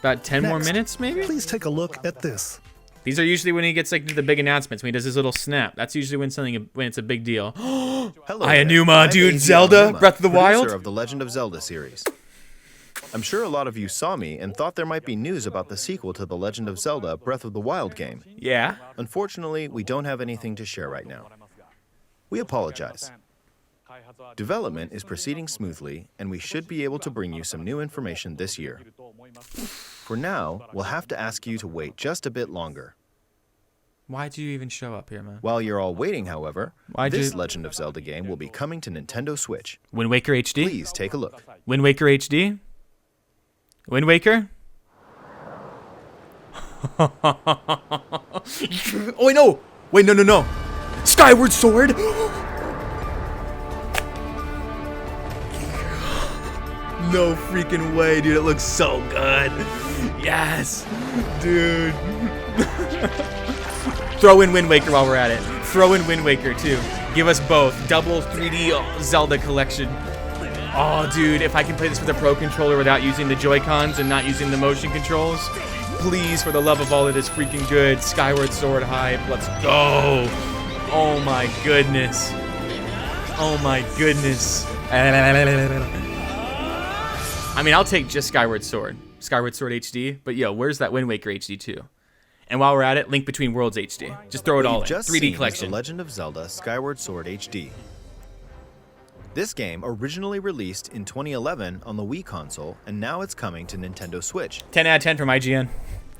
About 10 more minutes, maybe? Please take a look at this. These are usually when he gets like the big announcements, when he does his little snap. That's usually when it's a big deal. Hello, Aonuma, I'm dude, AZ Zelda, Aonuma, Breath of the producer Wild. of the Legend of Zelda series. I'm sure a lot of you saw me and thought there might be news about the sequel to the Legend of Zelda Breath of the Wild game. Yeah. Unfortunately, we don't have anything to share right now. We apologize. Development is proceeding smoothly, and we should be able to bring you some new information this year. For now, we'll have to ask you to wait just a bit longer. Why'd you even show up here, man? While you're all waiting, however, this Legend of Zelda game will be coming to Nintendo Switch. Wind Waker HD? Please take a look. Wind Waker HD? Wind Waker? Oh, wait, no! Wait, no. Skyward Sword! No freaking way, dude. It looks so good. Yes. Dude. Throw in Wind Waker while we're at it. Throw in Wind Waker, too. Give us both. Double 3D Zelda collection. Oh, dude. If I can play this with a Pro Controller without using the Joy-Cons and not using the motion controls, please, for the love of all that is freaking good, Skyward Sword hype. Let's go. Oh, my goodness. Oh, my goodness. I mean, I'll take just Skyward Sword HD, but yo, where's that Wind Waker HD too? And while we're at it, Link Between Worlds HD. Just throw it all in. 3D collection. The Legend of Zelda Skyward Sword HD. This game originally released in 2011 on the Wii console, and now it's coming to Nintendo Switch. 10 out of 10 from IGN.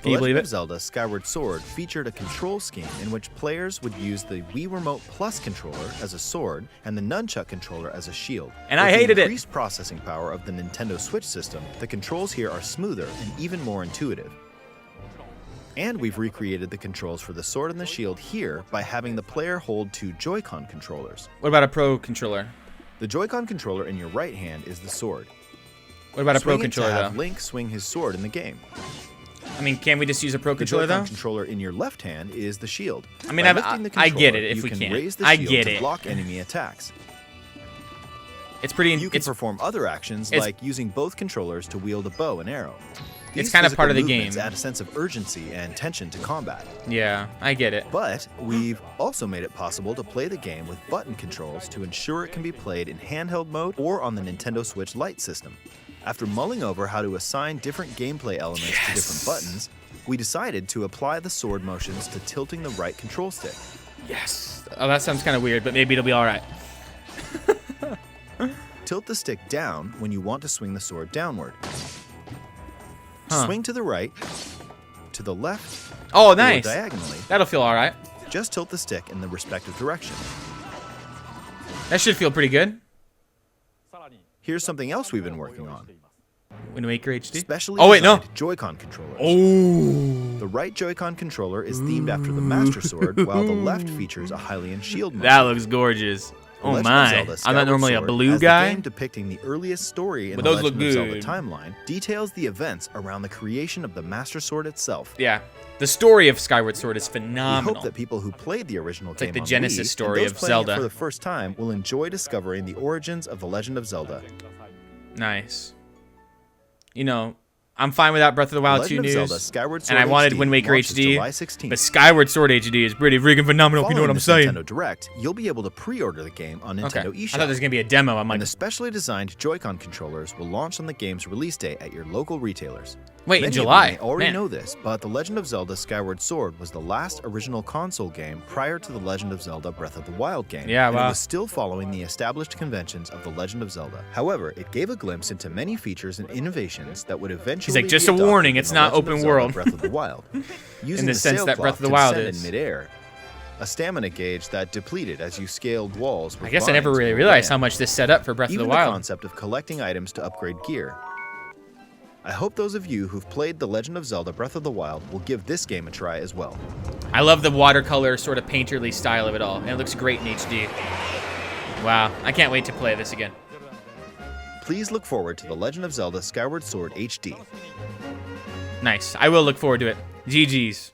Can you believe it? The Legend of Zelda Skyward Sword featured a control scheme in which players would use the Wii Remote Plus controller as a sword and the Nunchuck controller as a shield. And I hated it. With the increased processing power of the Nintendo Switch system, the controls here are smoother and even more intuitive. And we've recreated the controls for the sword and the shield here by having the player hold two Joy-Con controllers. What about a Pro controller? The Joy-Con controller in your right hand is the sword. What about a Pro controller, to have though? Link swing his sword in the game. I mean, can we just use a Pro controller, The Joy-Con though? controller in your left hand is the shield. I mean, By lifting the I get controller, it if you we can can. raise the I shield get to it. block enemy attacks. It's pretty. You can perform other actions like using both controllers to wield a bow and arrow. It's kind of part of the game. Add a sense of urgency and tension to combat. Yeah, I get it. But we've also made it possible to play the game with button controls to ensure it can be played in handheld mode or on the Nintendo Switch Lite system. After mulling over how to assign different gameplay elements to different buttons, we decided to apply the sword motions to tilting the right control stick. Yes. Oh, that sounds kind of weird, but maybe it'll be all right. Tilt the stick down when you want to swing the sword downward. Swing to the right, to the left, oh, nice. or diagonally. That'll feel all right. Just tilt the stick in the respective direction. That should feel pretty good. Here's something else we've been working on. Wind Waker HD? Specially Oh, wait, no. designed Joy-Con controllers. Oh. The right Joy-Con controller is themed after the Master Sword, while the left features a Hylian shield motion. That looks gorgeous. Oh Legend of my. Zelda I'm Skyward not normally a Sword, blue as guy. The game depicting the earliest story in But the those look Legend of Zelda good. timeline details the events around the creation of the Master Sword itself. Yeah. The story of Skyward Sword is We phenomenal. hope that people who played the original game like the on Genesis Wii, story and those of playing it Zelda. for the first time will enjoy discovering the origins of the Legend of Zelda. Nice. You know, I'm fine without Breath of the Wild 2 Legend of news. Zelda Skyward Sword And I wanted HD Wind Waker launches HD. July 16th. But Skyward Sword HD is pretty freaking phenomenal, if you know what I'm Following saying. this Nintendo Direct, you'll be able to pre-order the game on Okay. Nintendo I eShop. thought there was going to be a demo. I'm like, And the specially designed Joy-Con controllers will launch on the game's release date at your local retailers. wait, in Many July? of you may already Man. know this, but The Legend of Zelda Skyward Sword was the last original console game prior to The Legend of Zelda Breath of the Wild game. Yeah, and wow. it was still following the established conventions of The Legend of Zelda. However, it gave a glimpse into many features and innovations that would eventually like, just be a adopted warning, in it's The not Legend of open Zelda world. Breath of the Wild. Using the sense that sailcloth Breath of the to Wild descend is. in midair, a stamina gauge that depleted as you scaled walls with I guess I never vines really or realized how land. much this set up for Breath Even of the the Wild. concept of collecting items to upgrade gear. I hope those of you who've played The Legend of Zelda Breath of the Wild will give this game a try as well. I love the watercolor sort of painterly style of it all, and it looks great in HD. Wow, I can't wait to play this again. Please look forward to The Legend of Zelda Skyward Sword HD. Nice. I will look forward to it. GG's.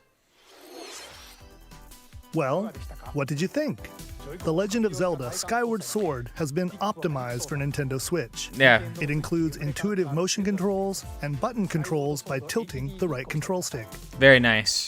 Well, what did you think? The Legend of Zelda Skyward Sword has been optimized for Nintendo Switch. Yeah. It includes intuitive motion controls and button controls by tilting the right control stick. Very nice.